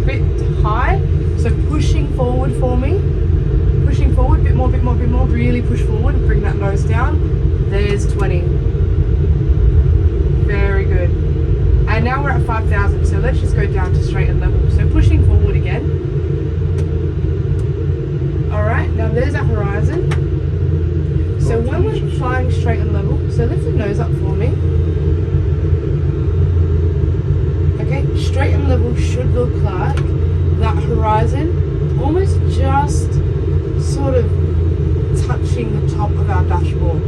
bit high, so pushing forward for me. Pushing forward, bit more, really push forward, bring that nose down. There's 20. Very good. And now we're at 5,000, so let's just go down to straight and level. So pushing forward again. Alright, now there's our horizon. So when we're flying straight and level, so lift the nose up for me. Okay, straight and level should look like that horizon almost just sort of touching the top of our dashboard.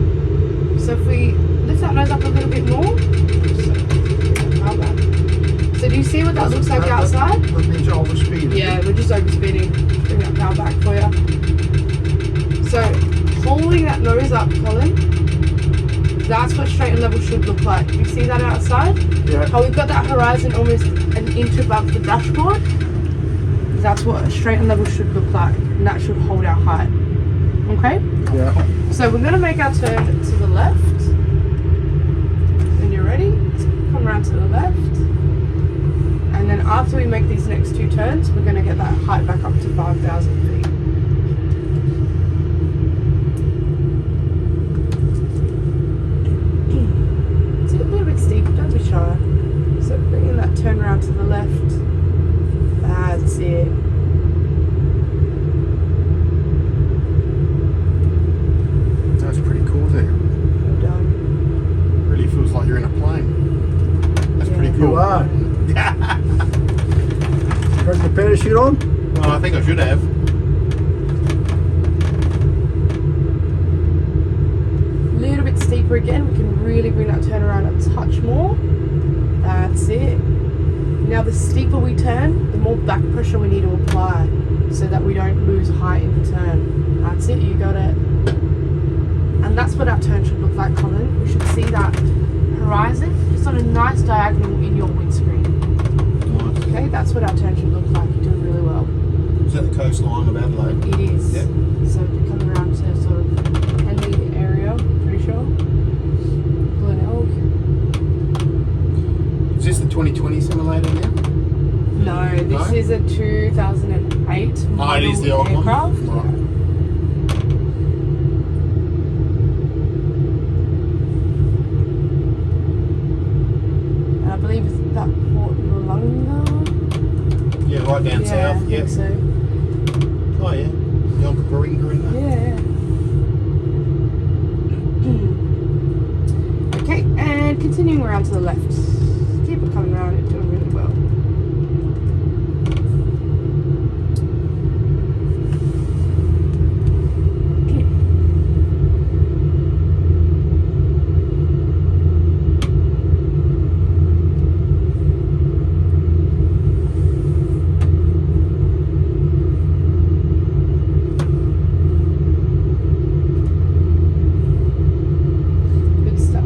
So if we lift that nose up a little bit more, so do you see what that looks like outside? That means you're overspeeding. Yeah, we're just overspeeding. Bring that power back for you. So holding that nose up, Colin, that's what straight and level should look like. You see that outside? Yeah. How we've got that horizon almost an inch above the dashboard? That's what a straight and level should look like, and that should hold our height. Okay? Yeah. So we're going to make our turn to the left. When you're ready, come around to the left. And then after we make these next two turns, we're going to get that height back up to 5,000 feet. It's a little bit steep, don't be shy. So bringing that turn around to the left. That's it. That's pretty cool there. Well done. Really feels like you're in a plane. That's pretty cool. You are. Got the parachute on? Well, I think I should have. A little bit steeper again. We can really bring that turn around a touch more. That's it. Now the steeper we turn, the more back pressure we need to apply so that we don't lose height in the turn. That's it, you got it. And that's what our turn should look like, Colin. We should see that horizon just on a nice diagonal in your windscreen. Nice. Okay, that's what our turn should look like. You're doing really well. Is that the coastline of Adelaide? It is. Yep. So coming around to sort of Henley area, pretty sure. Glenelg. Is this the 2020 simulator now? No, this is a 2008 model it is the old aircraft. one. Right. And I believe it's that Port Malunga. Yeah, right down Yeah, south. I think Yep. so. Oh yeah. The old Baringa in there. Yeah. Okay, and continuing around to the left. Keep it coming around, it's doing really well. Good stuff.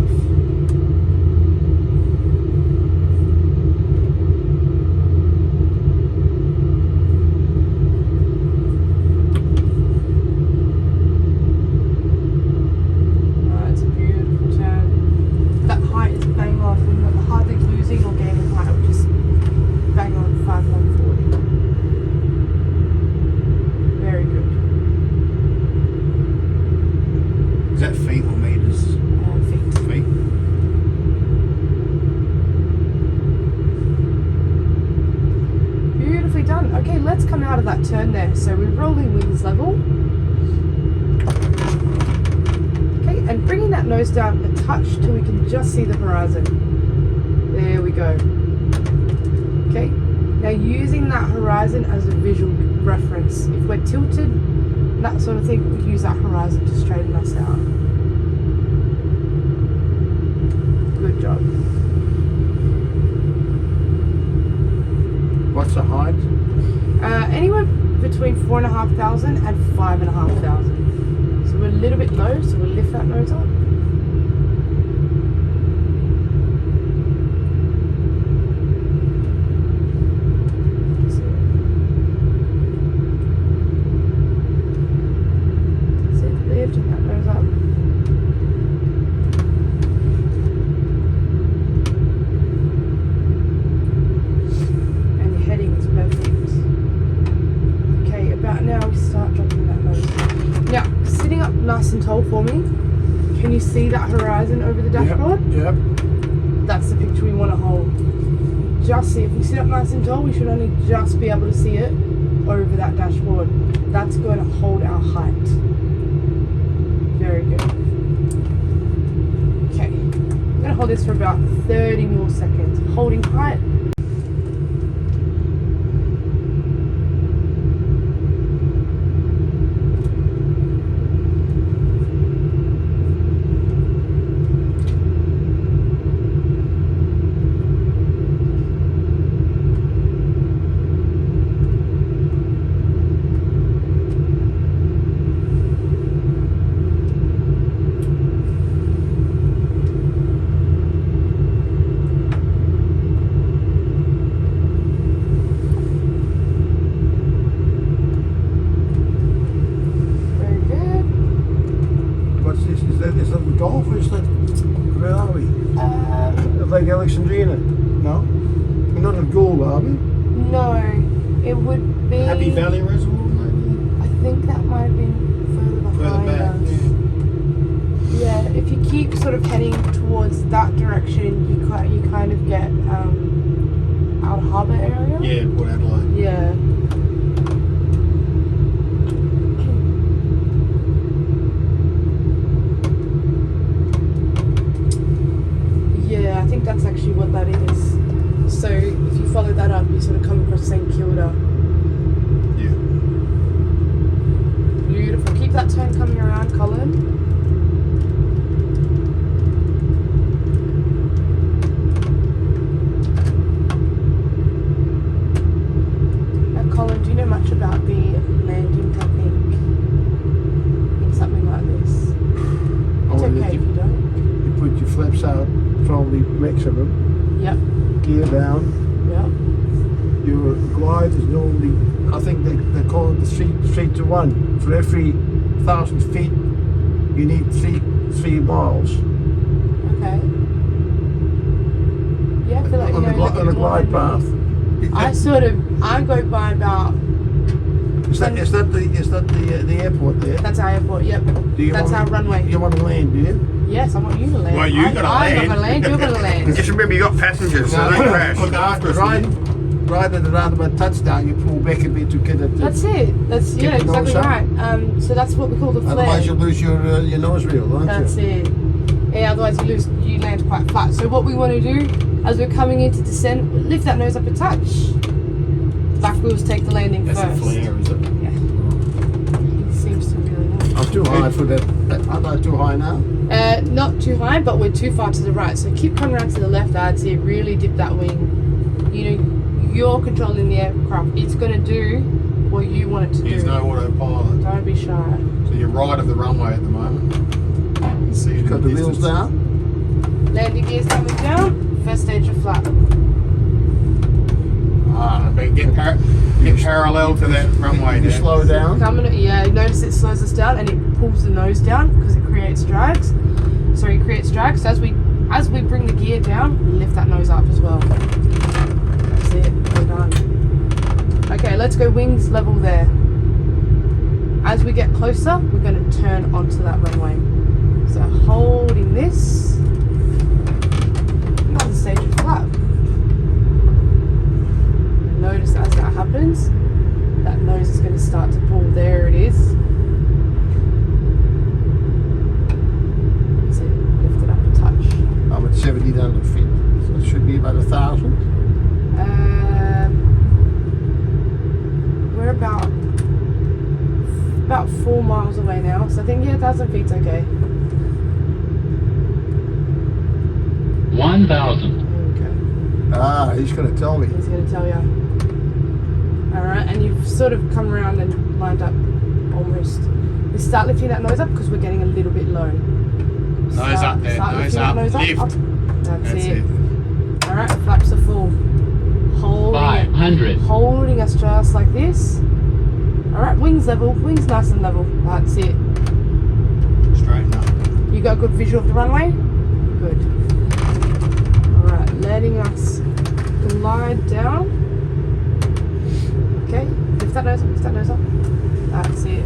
It's a beautiful turn. That height is bang on. We're not hardly losing or gaining height. We're just bang on 5140. Very good. Is that feet or meters? Feet. Feet. Beautifully done. Okay, let's come out of that turn there. So we're rolling wings level. Okay, and bringing that nose down a touch till we can just see the horizon. There we go. Okay, now using that horizon as a visual reference. If we're tilted, that sort of thing, we use that horizon to straighten us out. Good job. What's the height? Anywhere between 4,500 and 5,500. So we're a little bit low, so we'll lift that nose up. Lifting that nose up. And your heading is perfect. nice and tall for me. Can you see that horizon over the dashboard? Yep. That's the picture we want to hold. Just see, if we sit up nice and tall, we should only just be able to see it over that dashboard. That's going to hold our height. Very good. Okay, I'm going to hold this for about 30 more seconds. Holding height. Is that golf or is that, where are we? Like Alexandrina? No? We're not at Gould, are we? No, it would be... Happy Valley Reservoir, maybe? I think that might have been further behind us. Yeah, if you keep sort of heading towards that direction, you kind of get Outer Harbour area. Yeah, Port Adelaide. Yeah. Yeah, I think that's actually what that is. So if you follow that up, you sort of come across St Kilda. Yeah. Beautiful. Keep that turn coming around, Colin. Colin, do you know much about the landing technique in something like this? It's okay if you don't. You put your flaps out, probably maximum. Yep. Gear down. Yep. Your glide is normally, I think they call it the 3 to 1. For every 1,000 feet, you need 3 miles. Okay. Yeah, I feel like on the glide path. I go by about. Is that the airport there? That's our airport. Yep. That's our runway. You want to land, do you? Yes, I want you to land. Well, you gotta I'm land. not gonna land. You're gonna land. Just remember you got passengers, so don't crash. Look after us. Right at the roundabout touchdown, you pull back a bit to get it. That's it. That's Get the exactly nose up. right. So that's what we call the flare. Otherwise, you'll lose your nose reel, won't That's you? it. Yeah, otherwise you land quite flat. So what we want to do, as we're coming into descent, lift that nose up a touch. Back wheels take the landing That's first. a flare, is it? Yeah. He seems to really know. I'm too high for that. Aren't I too high now? Not too high, but we're too far to the right. So keep coming around to the left, I'd say. Really dip that wing. You know, you're controlling the aircraft. It's going to do what you want it to There's do. no autopilot. Don't be shy. So you're right of the runway at the moment. You can see it in Got the wheels distance. down. Landing gears coming down. First stage of flat. But get parallel to that runway You there. slow down. Yeah, notice it slows us down and it pulls the nose down because it creates drags. So it creates drags. So as we bring the gear down, we lift that nose up as well. That's it. We're done. Okay, let's go wings level there. As we get closer, we're going to turn onto that runway. So holding this. Another stage of flap. Notice as that happens, that nose is going to start to pull. There it is. So lift it up a touch. I'm at 70,000 feet, so it should be about 1,000. We're about 4 miles away now, so I think 1,000 feet's okay. 1,000. Okay. Ah, he's going to tell me. He's going to tell you. Alright, and you've sort of come around and lined up almost. We start lifting that nose up because we're getting a little bit low. Nose up there, nose up, lift. That's it. Alright, flaps are full. Holding us just like this. Alright, wings level, wings nice and level. That's it. Straighten up. You got a good visual of the runway? Good. Alright, letting us glide down. Okay, lift that nose up, lift that nose up. That's it.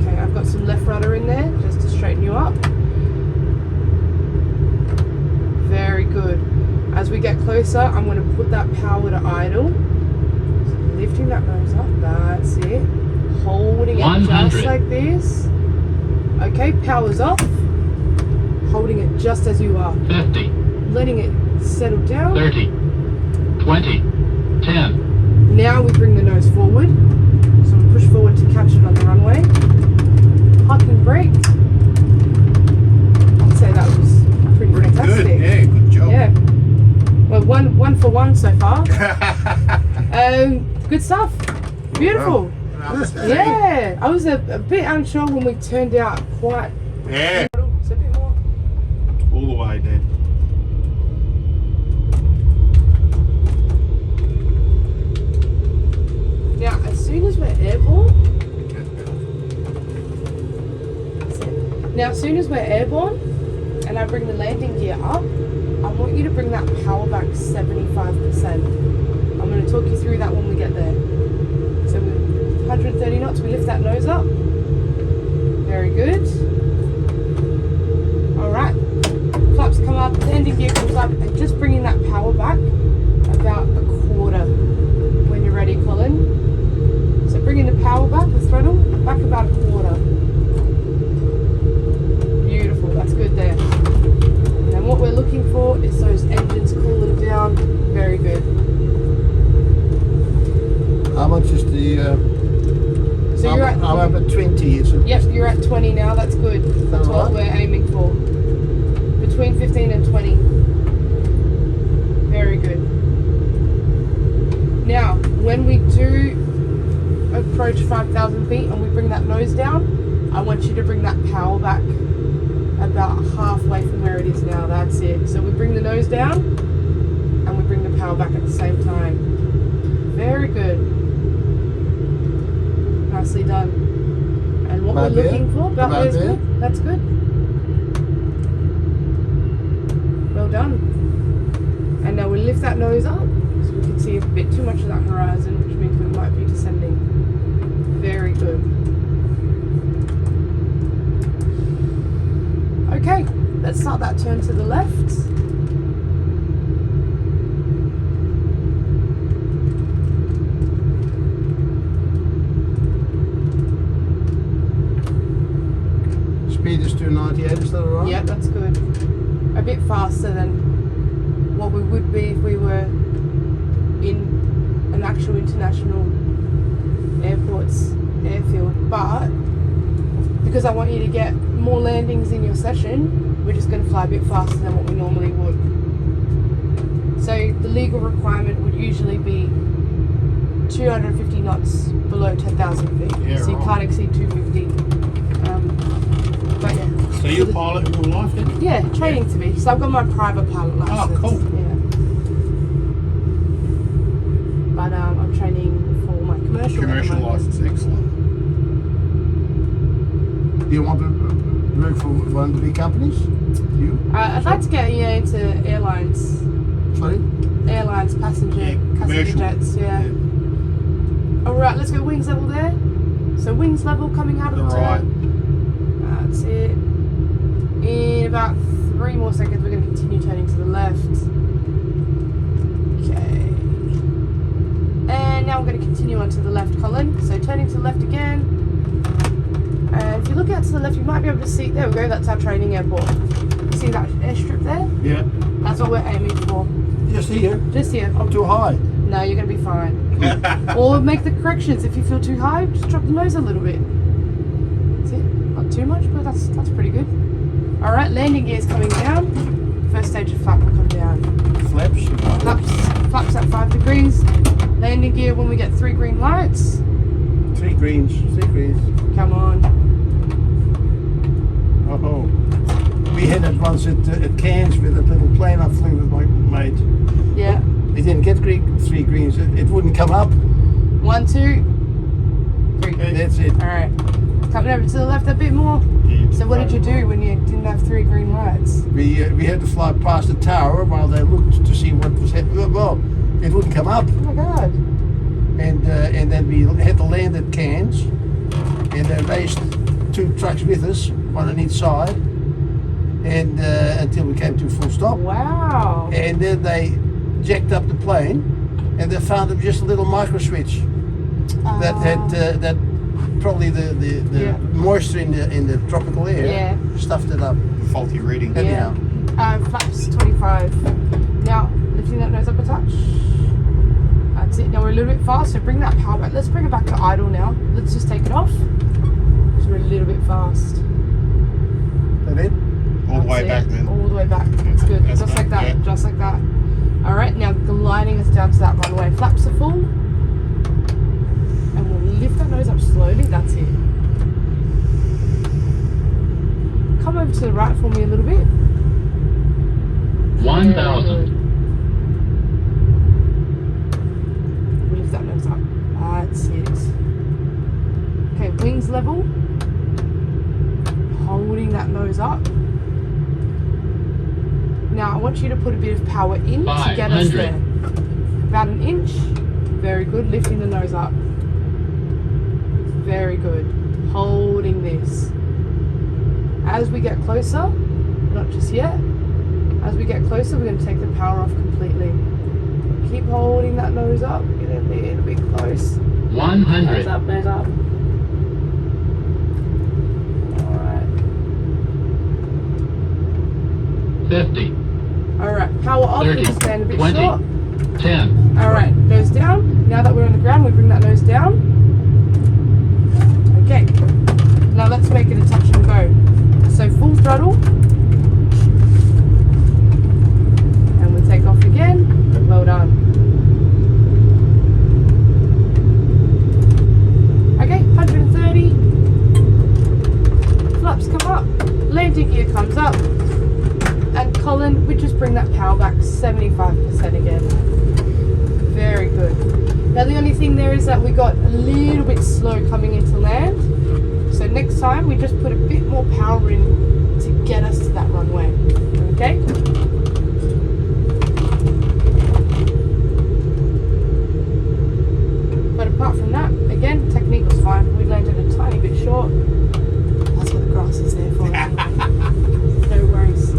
Okay, I've got closer, I'm going to put that power to idle. So lifting that nose up, that's it. Holding it 100. just like this. Okay, power's off. Holding it just as you are. 50, Letting it settle down. 30, 20, 10, Now we bring the nose forward. So we push forward to catch it on the runway. Parking brake. I'd say that was pretty fantastic. Good. Yeah, good job. Yeah. Well, one for one so far. Good stuff. Beautiful. Yeah. I was a bit unsure when we turned out quite. Yeah. It's a bit more. All the way, Dad. Now, as soon as we're airborne. Now, as soon as we're airborne, and I bring the landing gear up, I want you to bring that power back 75%. I'm going to talk you through that when we get there. So we're 130 knots, we lift that nose up. Very good. Alright, flaps come up, landing gear comes up, and just bringing that power back about a quarter when you're ready, Colin. So bringing the power back, the throttle, back about a quarter. Beautiful, that's good there. And what we're looking for is those engines cooling down. Very good. How much is the? So you're at. I'm up at 20. It's a, Yep, you're at 20 now. That's good. That's what Alright. we're aiming for. Between 15 and 20. Very good. Now, when we do approach 5,000 feet and we bring that nose down, I want you to bring that power back about halfway from where it is now. That's it. So we bring the nose down and we bring the power back at the same time. Very good. Nicely done. And what About we're there? looking for, about About there's there? good. That's good. Well done. And now we lift that nose up so we can see a bit too much of that horizon, which means we might be descending. Very good. Okay, let's start that turn to the left. speed is 298. Is that alright? Yeah, that's good. A bit faster than what we would be if we were in an actual international airport's airfield. But because I want you to get more landings in your session, we're just going to fly a bit faster than what we normally would. So the legal requirement would usually be 250 knots below 10,000 feet. Yeah, so you right. can't exceed 250. But yeah. So you're a pilot in real life, then? Yeah, training to be. So I've got my private pilot license. cool. Yeah. But I'm training for my commercial. Commercial license, excellent. Do you want to work for one of the big companies? You? I'd like to get into airlines, Sorry? passenger, Yeah, passenger commercial. jets. Yeah. All right, let's go wings level there. So wings level coming out of the Right. turn. That's it. In about 3 more seconds, we're going to continue turning to the left. Okay. And now we're going to continue on to the left, Colin. So turning to the left again. And if you look out to the left, you might be able to see, there we go, that's our training airport. You see that airstrip there? Yeah. That's what we're aiming for. Just here. Just here. I'm too high. No, you're going to be fine. Or make the corrections. If you feel too high, just drop the nose a little bit. That's it. Not too much, but that's pretty good. Alright, landing gear's coming down. First stage of flap will come down. Flaps. Flaps at 5 degrees. Landing gear when we get 3 green lights. 3 greens. 3 greens. Come on. Oh. We had that once at Cairns with a little plane I flew with my mate. Yeah. It didn't get 3 greens. It wouldn't come up. 1, 2, 3. That's it. Alright. Coming over to the left a bit more. So what did you do when you didn't have 3 green lights? We had to fly past the tower while they looked to see what was happening. Well, it wouldn't come up. Oh my god. And then we had to land at Cairns, and they raced 2 trucks with us, one on each side, and until we came to a full stop. Wow. And then they jacked up the plane, and they found it just a little micro switch that had that probably the Yeah. moisture in the tropical air Yeah. stuffed it up. Faulty reading. Anyhow. Flaps 25. Now, lifting that nose up a touch. That's it. Now we're a little bit fast, so bring that power back. Let's bring it back to idle now. Let's just take it off. So we're a little bit fast. That it? All the way That's back it. then. All the way back. That's good. That's Just like fine, that. yeah. Just like that. Alright, now gliding us down to that runway. Flaps are full. And we'll lift that nose up slowly. That's it. Come over to the right for me a little bit. 1,000. Lift that nose up. That's it. Okay, wings level. Holding that nose up. Now I want you to put a bit of power in to get us 500. there. About an inch. Very good. Lifting the nose up. Very good. Holding this. As we get closer, not just yet, as we get closer, we're going to take the power off completely. Keep holding that nose up. Get a little bit close. 100. Nose up, nose up. Alright. 50. Alright, power off. 30, Let's stand a bit 20. short. 10. Alright, nose down. Now that we're on the ground, we bring that nose down. Okay. Now let's make it a touch and go. So full throttle. And we take off again. Well done. Okay, 130. Flaps come up. Landing gear comes up. And Colin, we just bring that power back 75% again. Very good. Now the only thing there is that we got a little bit slow coming into land. So next time we just put a bit more power in to get us to that runway. Okay? But apart from that, again, technique was fine. We landed a tiny bit short. That's what the grass is there for. No worries.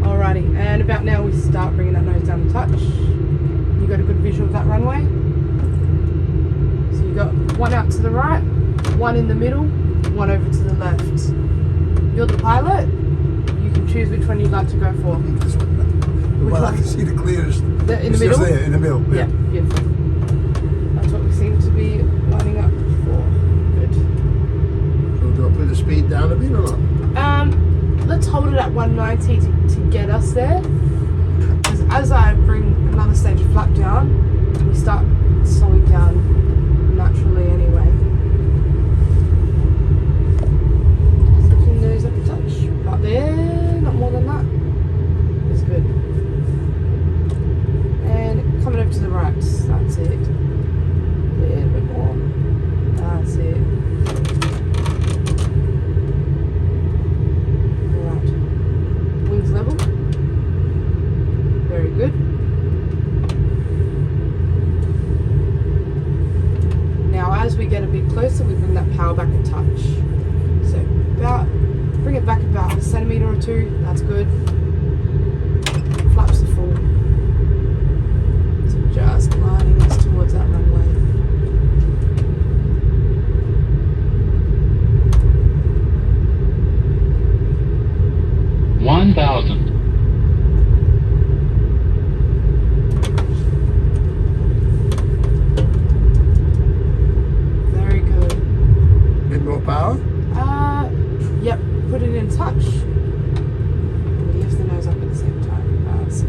Alrighty, and about now we start bringing that nose down a touch. You got a good visual of that runway. So you got one out to the right, one in the middle, one over to the left. You're the pilot. You can choose which one you'd like to go for. This one. The Which one I one? can see the clearest. In the It's middle? just there, in the middle. Yeah, beautiful. That's what we seem to be lining up for. Good. So do I put the speed down a bit or not? Let's hold it at 190 to get us there. Because as I bring another stage of flap down, we start slowing down naturally anyway. Just lifting those up a touch. About there, not more than that. That's good. And coming over to the right, that's it. A little bit more. That's it. Alright. Wings level. Very good. Now as we get a bit closer, we bring that power back a touch. So bring it back about a centimetre or two. That's good. Flaps are full. So just gliding us towards that runway. One 1,000. Very good. Bit more power? Yep. Put it in touch. And we lift the nose up at the same time. That's it.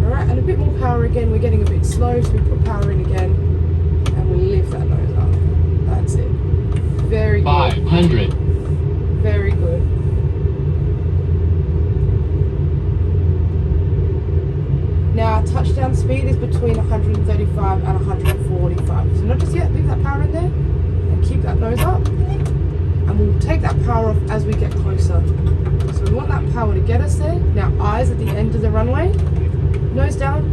Alright, and a bit more power again. We're getting a bit slow, so we put power in again. And we lift that nose up. That's it. Very good. 500. Very good. Now, touchdown speed is between 135 and 145. So not just yet, leave that power in there and keep that nose up. And we'll take that power off as we get closer. So we want that power to get us there. Now, eyes at the end of the runway. Nose down,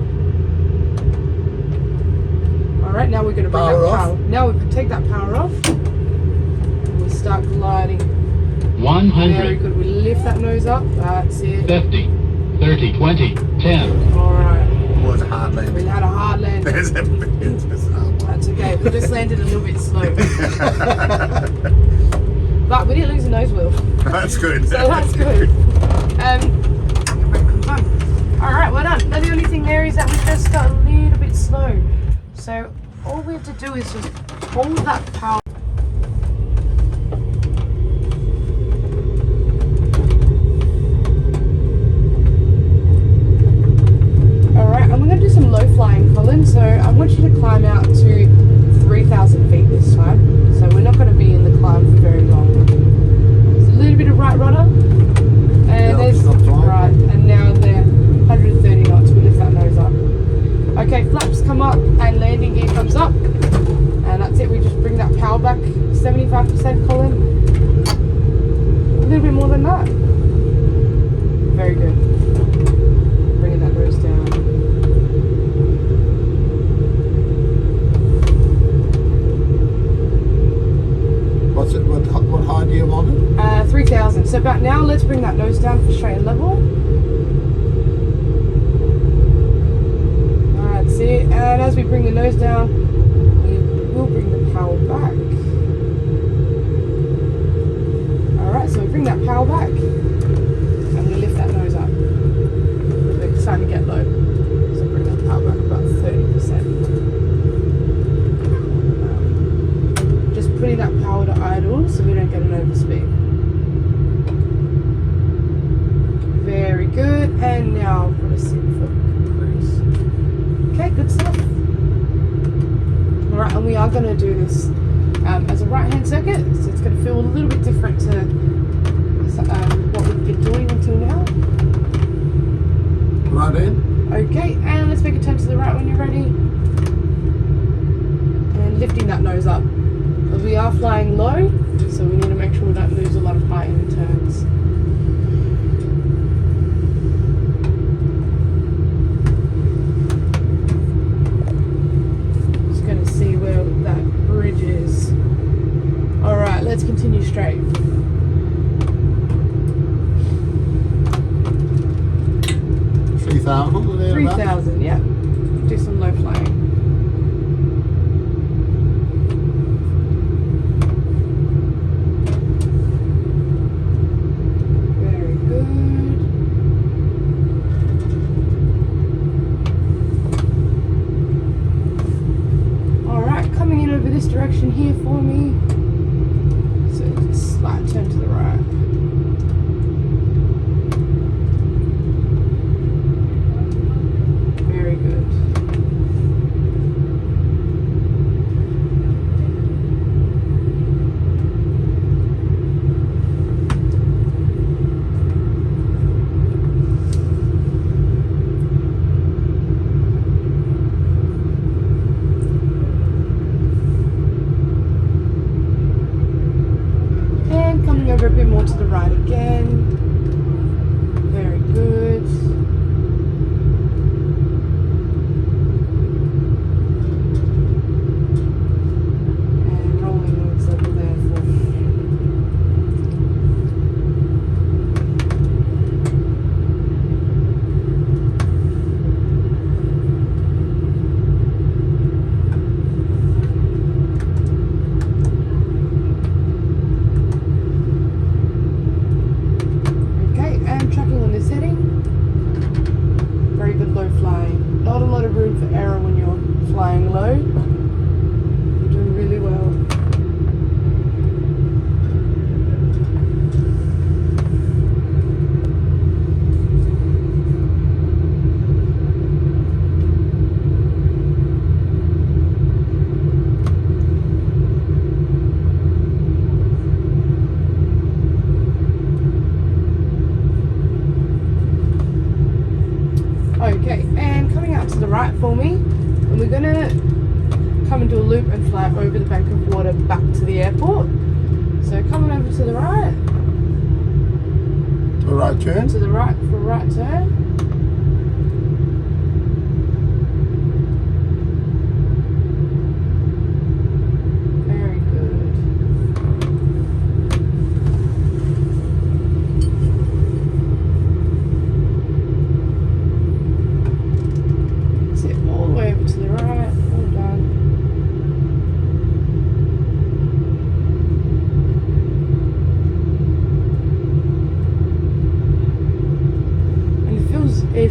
Alright, now we're going to bring Power that off. power. Now we take that power off. And we start gliding. Very 100, good. We lift that nose up. That's it. 50, 30, 20, 10, Alright. Was a hard We landing. had a hard landing. There's a hard one. That's okay. We just landed a little bit slow. But we didn't lose the nose wheel. That's good. So that's good. Alright, well done. Now the only thing there is that we just got a little bit slow. So all we have to do is just hold that power. Alright, and we're going to do some low flying, Colin. So I want you to climb out to 3,000 feet this time. So we're not going to be in the climb for very long. There's a little bit of right rudder. And Yeah, there's stop flying. right, and now they're 130 knots. We lift that nose up. Okay, flaps come up and landing gear comes up. And that's it. We just bring that power back 75%, Colin. A little bit more than that. Very good. Bringing that nose down. What's it? What height do you want it? 3,000. So about now, let's bring that nose down for straight and level. That's it. And as we bring the nose down, we will bring the power back. Alright, so we bring that power back and we lift that nose up. We're starting to get low. So bring that power back about 30%. Just putting that power to idle so we don't get an overspeed. Very good. And now put a sit for cruise. Okay, good stuff. Alright, and we are going to do this as a right hand circuit, so it's going to feel a little bit different to what we've been doing until now. Right in. Okay, and let's make a turn to the right when you're ready. And lifting that nose up. But we are flying low, so we need to make sure we don't lose a lot of height in the turns. Just going to see where that bridge is. Alright, let's continue straight. $3,000. 3,000, yeah. Do some low flying. Very good. Alright, coming in over this direction here for me. So just slight turn to the right. Very good. And coming over a bit more to the right again. Very good. And rolling wings over there for me. Okay, and tracking on this heading. Very good low flying. Not a lot of room for error when you're flying low. You're doing really well. Okay, and coming out to the right for me, and we're gonna come and do a loop and fly over the bank of water back to the airport. So coming over to the right, A right turn. to the right for a right turn.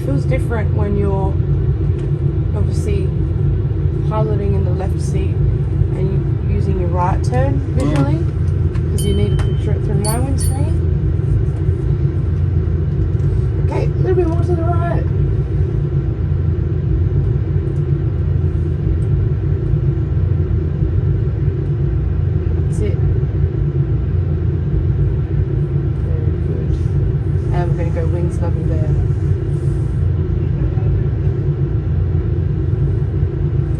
feels different when you're obviously piloting in the left seat and using your right turn visually, because you need to picture it through my windscreen. Okay, a little bit more to the right. That's it. Very good. And we're going to go wings level there.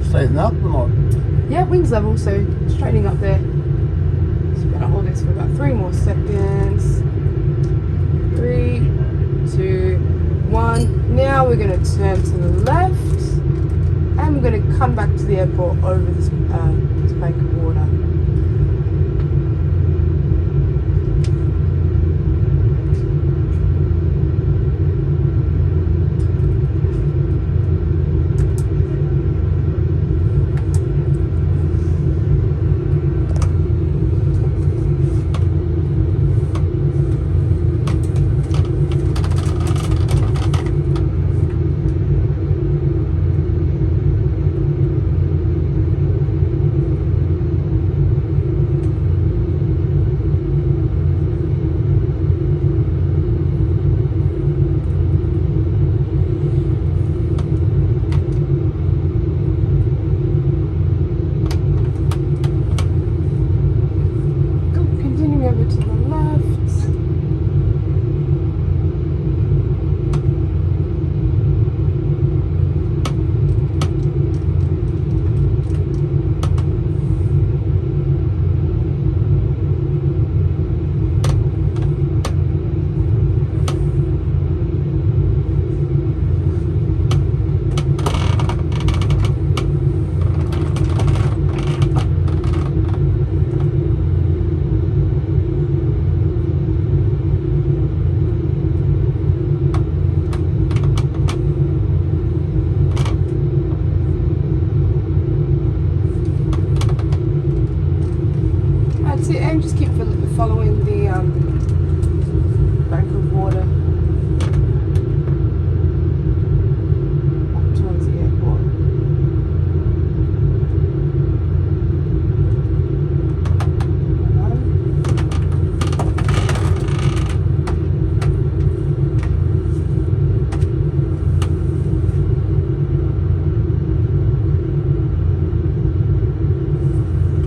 Straighten up or not? Yeah, wings level, so straightening up there. Just gonna hold this for about 3 more seconds. 3, 2, 1. Now we're gonna turn to the left, and we're gonna come back to the airport over this bank of water. Just keep following the bank of water up towards the airport.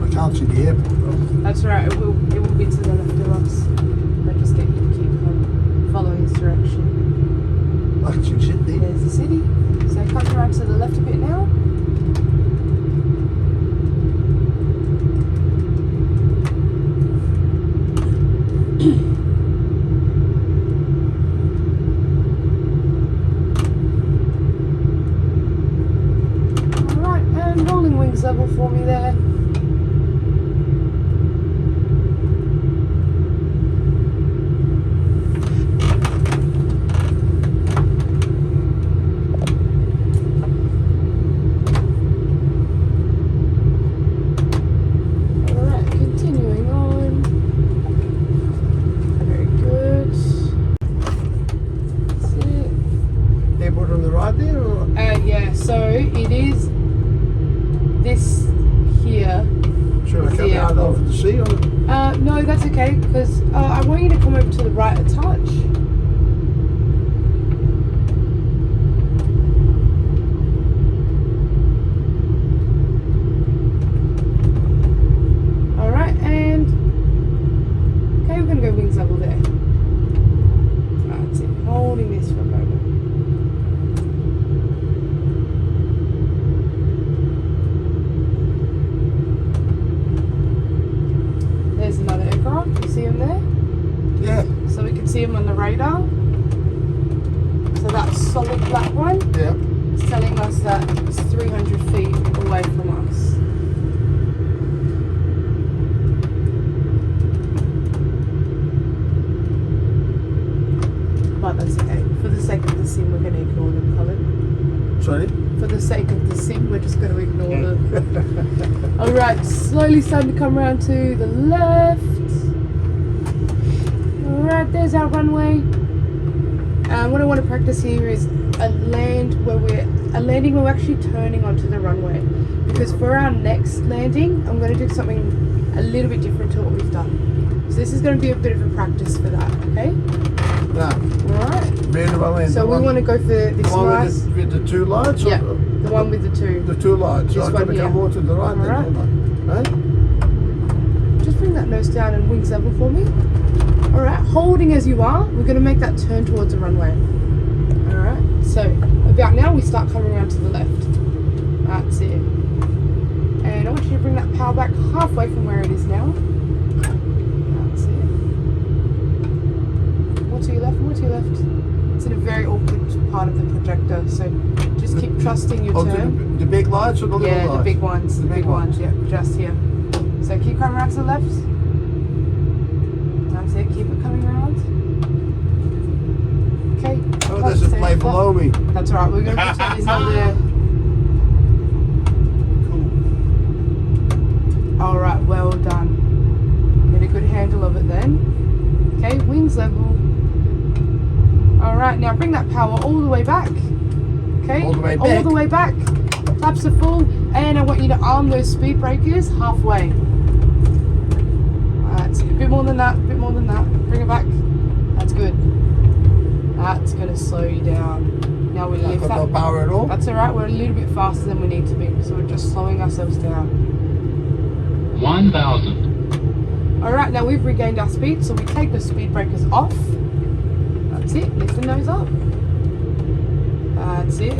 I can't see the airport though. That's right, it will be to the left of us. But just get you to keep following this direction. I can see Sydney. There's the city. So come around to the left a bit now. Alright, and rolling wings level for me there. Yeah, so it is this here. Should I come out over the sea? Or? No, that's okay, because I want you to come over to the right a touch. Alright, and okay, we're going to go wings level there. That's it, holding this for a moment. There's another aircraft, you see him there? Yeah. So we can see him on the radar. So that solid black one Yeah. is telling us that it's 300 feet away from us. But that's okay. For the sake of the sim, we're going to ignore them, Colin. Sorry? For the sake of the sim, we're just going to ignore them. Alright, slowly starting to come around to the left. Alright, there's our runway. And what I want to practice here is a landing where we're actually turning onto the runway. Because for our next landing, I'm going to do something a little bit different to what we've done. So this is going to be a bit of a practice for that, okay? Yeah. Alright. Very well in. So we want to go for this one nice... with the two lights? Yeah, Or the one with the two. the two lights. So This I'm going one to come here. more to the right then. Alright. Hold on. Right? Just bring that nose down and wings level for me. Alright, holding as you are, we're going to make that turn towards the runway. Alright, so about now we start coming around to the left. That's it. And I want you to bring that power back halfway from where it is now. That's it. More to your left, more to your left. It's in a very awkward part of the projector, so just keep trusting your turn. The big lights or the little lights? Yeah, the big ones. The big ones, yeah, just here. So keep coming around to the left. That's it, keep it coming around. Okay. Oh, there's a plane below me. That's alright, we're going to pretend it's not there. Alright, well done. Get a good handle of it then. Okay, wings level. Alright, now bring that power all the way back. Okay, All the way all back? the way back. Flaps are full, and I want you to arm those speed breakers halfway. That's it. A bit more than that, a bit more than that. Bring it back. That's good. That's going to slow you down. Now we I've lift got no that. power at all. That's alright, we're a little bit faster than we need to be, so we're just slowing ourselves down. 1,000. Alright, now we've regained our speed, so we take the speed breakers off. That's it, lift the nose up. That's it.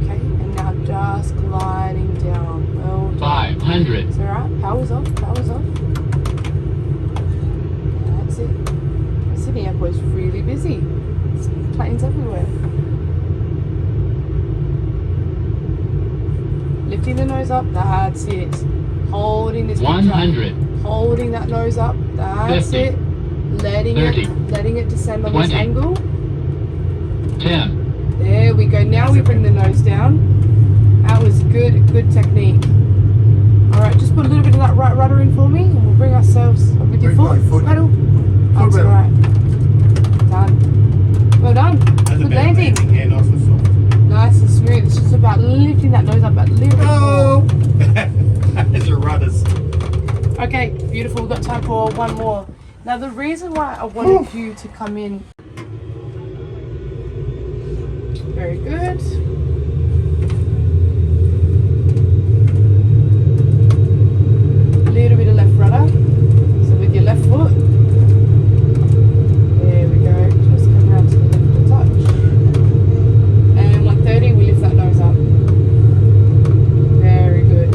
Okay, and now just gliding down. Well done. 500. It's alright, power's off, power's off. That's it. Sydney Airport's really busy. There's planes everywhere. Lifting the nose up, that's it. Holding this picture. 100. Holding that nose up, that's 50. it. Letting 30. it descend on 20. this angle. 10. There we go. Now we bring the nose down. That was good technique. Alright, just put a little bit of that right rudder in for me, and we'll bring ourselves with your Bring my foot foot. pedal. That's pedal. alright. Done. Well done. That's a Good better landing. Yeah, nice and soft. Nice and smooth. It's just about lifting that nose up a little bit more. There's your rudders. Okay, beautiful. We've got time for one more. Now, the reason why I wanted you to come in. Very good. A little bit of left rudder. So with your left foot. There we go. Just come around to the left a touch. And 130, we lift that nose up. Very good.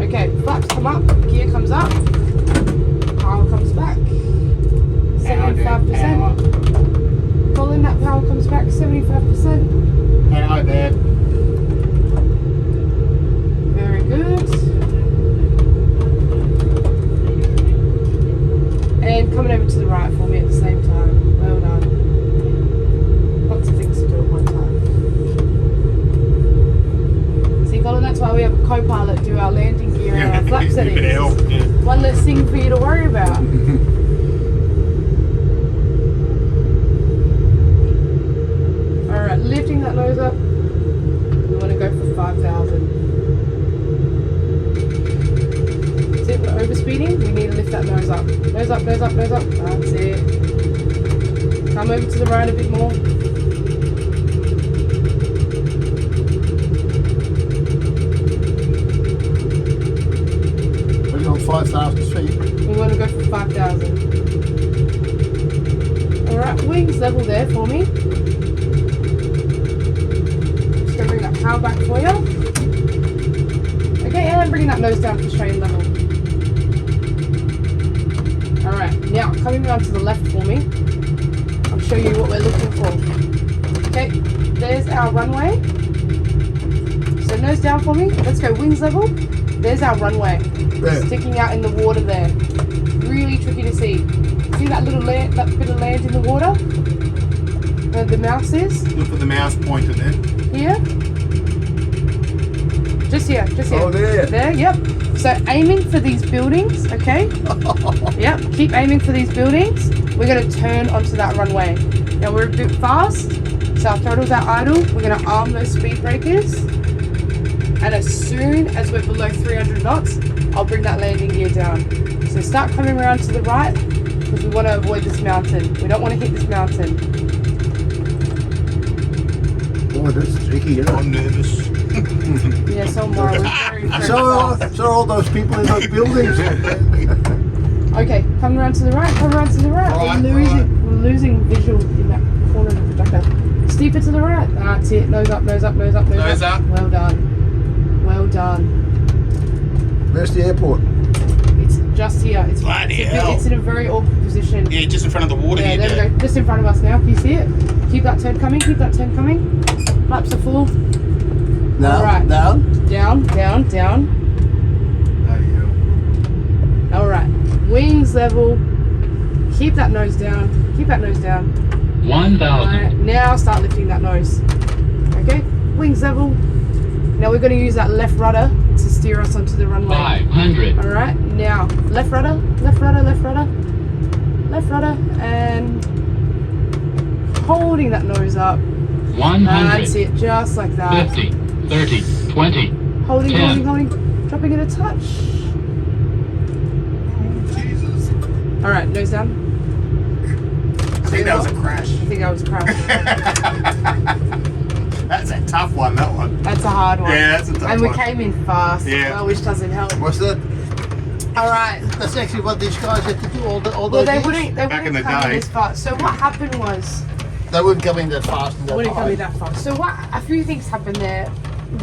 Okay, flaps come up, gear comes up, power comes back. 75%. Colin, that power comes back 75%. Hello there. Very good. And coming over to the right for me at the same time. Well done. Lots of things to do at one time. See, Colin, that's why we have a co-pilot do our landing gear and our flap You settings. can help. Yeah. One less thing for you to worry about. Alright, lifting that nose up. We want to go for 5,000. That's it, we're overspeeding. We need to lift that nose up. Nose up, nose up, nose up. That's it. Come over to the right a bit more. We're on 5,000 feet. We want to go for 5,000. Alright, wings level there for me. Just going to bring that power back for you. Okay, and bringing that nose down to straight and level. Alright, now coming around to the left for me. I'll show you what we're looking for. Okay, there's our runway. So nose down for me. Let's go wings level. There's our runway. There. Sticking out in the water there. Really tricky to see. See that little land, that bit of land in the water? Where the mouse is? Look at the mouse pointer there. Here? Just here. Oh, there. There, yep. So aiming for these buildings, okay? Yep, keep aiming for these buildings. We're gonna turn onto that runway. Now we're a bit fast, so our throttle's at idle. We're gonna arm those speed breakers. And as soon as we're below 300 knots, I'll bring that landing gear down. So start coming around to the right, because we want to avoid this mountain. We don't want to hit this mountain. Oh, that's tricky, isn't it? I'm nervous. Yeah, so am I. We're very So all those people in those buildings. Okay, come around to the right, Right, we're losing visual in that corner of the projector. Steeper to the right. That's it. Nose up. Nose up. Well done. Well done. Where's the airport? It's just here. Bloody hell. It's in a very awkward position. Yeah, just in front of the water Yeah, here. there we go. Just in front of us now. Can you see it? Keep that turn coming. Flaps are full. Now, All right. down. Down. All right. Wings level. Keep that nose down. 1,000. Alright, now start lifting that nose. Okay, wings level. Now we're going to use that left rudder to steer us onto the runway. 500. Alright, now left rudder, and holding that nose up. 100. That's it, just like that. 50. 30. 20. Holding, 10. dropping it a touch. Jesus. Alright, nose down. I think that was a crash. I think I was crashed. That's a tough one, that one. That's a hard one. Yeah, that's a tough And we one. came in fast, Yeah. well, which doesn't help. What's that? Alright. That's actually what these guys had to do all Well, those they years. wouldn't Back in the come in day. this fast. So what happened was, They wouldn't come in that fast and that wouldn't come high. in that fast. So a few things happened there.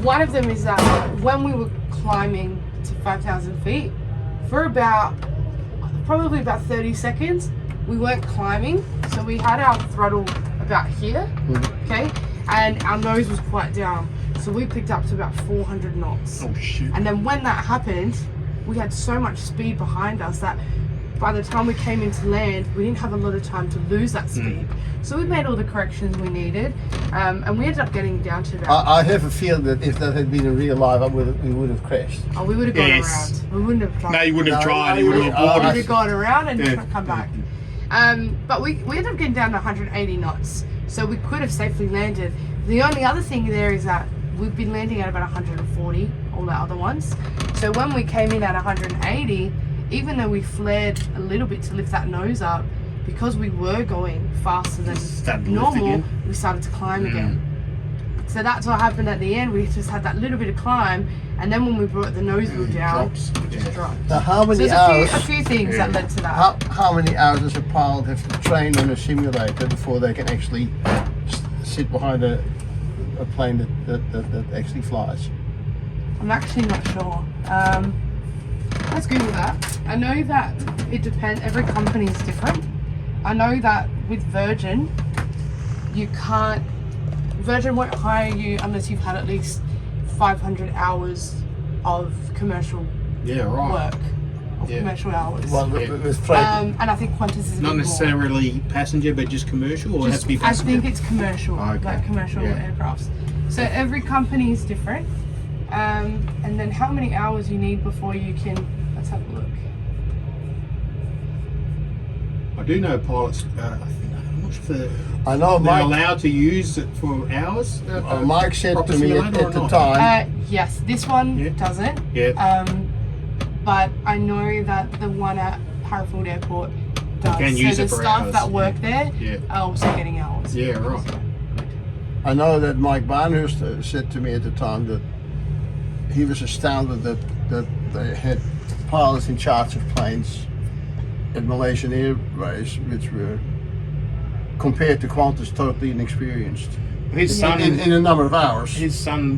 One of them is that when we were climbing to 5,000 feet, for probably about 30 seconds, we weren't climbing. So we had our throttle about here, okay? And our nose was quite down. So we picked up to about 400 knots. Oh, shit. And then when that happened, we had so much speed behind us that by the time we came into land, we didn't have a lot of time to lose that speed. So we made all the corrections we needed, and we ended up getting down to about. I have a feeling that if that had been in real life, we would have crashed. Oh, we would have gone Yes. around. We wouldn't have tried. No, you wouldn't have No, tried. no, You would have we- We aborted. would have gone around and Yeah. come back. But we ended up getting down to 180 knots, so we could have safely landed. The only other thing there is that we've been landing at about 140, all the other ones. So when we came in at 180, even though we flared a little bit to lift that nose up, because we were going faster than Started to lift normal, again. we started to climb again. So that's what happened at the end. We just had that little bit of climb, and then when we brought the nose wheel down, drops. it just dropped. Now, how So many there's hours? a few things that led to that. How many hours does a pilot have to train on a simulator before they can actually sit behind a plane that actually flies? I'm actually not sure. Let's Google that. I know that it depends. Every company is different. I know that with Virgin, you can't. Virgin won't hire you unless you've had at least 500 hours of commercial Yeah, right. work, of Yeah. commercial hours. Well, Yeah. with freight. And I think Qantas is a Not bit necessarily passenger, but just commercial, or it has Just, to be I passenger? think it's commercial, Oh, okay. like commercial Yeah. aircrafts. So every company is different. And then how many hours you need before you can. Let's have a look. I do know pilots. I'm not sure if I know they're Mike. allowed to use it for hours. Mike said proper to me simulator at or the not? time. Yes, this one Yeah. doesn't. Yeah. But I know that the one at Parafield Airport does. Can so use the it for staff hours, that work yeah. there Yeah. are also getting hours. Yeah, right. I know that Mike Barnhurst said to me at the time that he was astounded that they had pilots in charge of planes at Malaysian Airways, which were compared to Qantas totally inexperienced His son, in a number of hours. his son,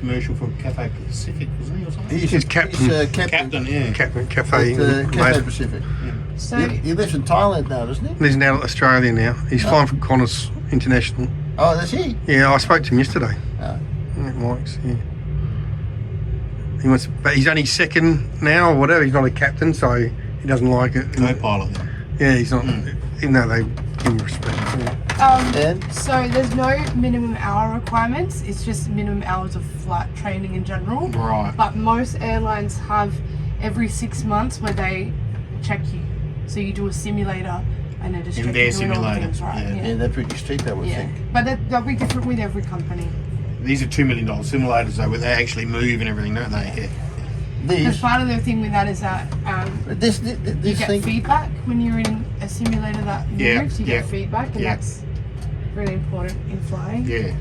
commercial for Cathay Pacific, wasn't he, or something? He's captain. captain Captain, yeah. Cafe. at Cathay Pacific. So He lives in Thailand now, doesn't he? He's now in Australia now. He's flying for Qantas International. Oh, that's he. Yeah, I spoke to him yesterday. Oh. Yeah, Mike's, yeah. He wants, but he's only second now or whatever. He's not a captain, so he doesn't like it. Co-pilot then. Yeah, he's not. Even though they give him respect. Yeah. And So there's no minimum hour requirements. It's just minimum hours of flight training in general. Right. But most airlines have every 6 months where they check you. So you do a simulator and they just In check their you doing all the simulator, things right. yeah. yeah, they're pretty strict, I would Yeah. think. But that'll be different with every company. These are $2 million simulators though, where they actually move and everything, don't they? Yeah. Because These, part of the thing with that is that this you get thing. feedback when you're in a simulator that moves. Yeah, You yeah, get feedback, and yeah. that's really important in flying. Yeah.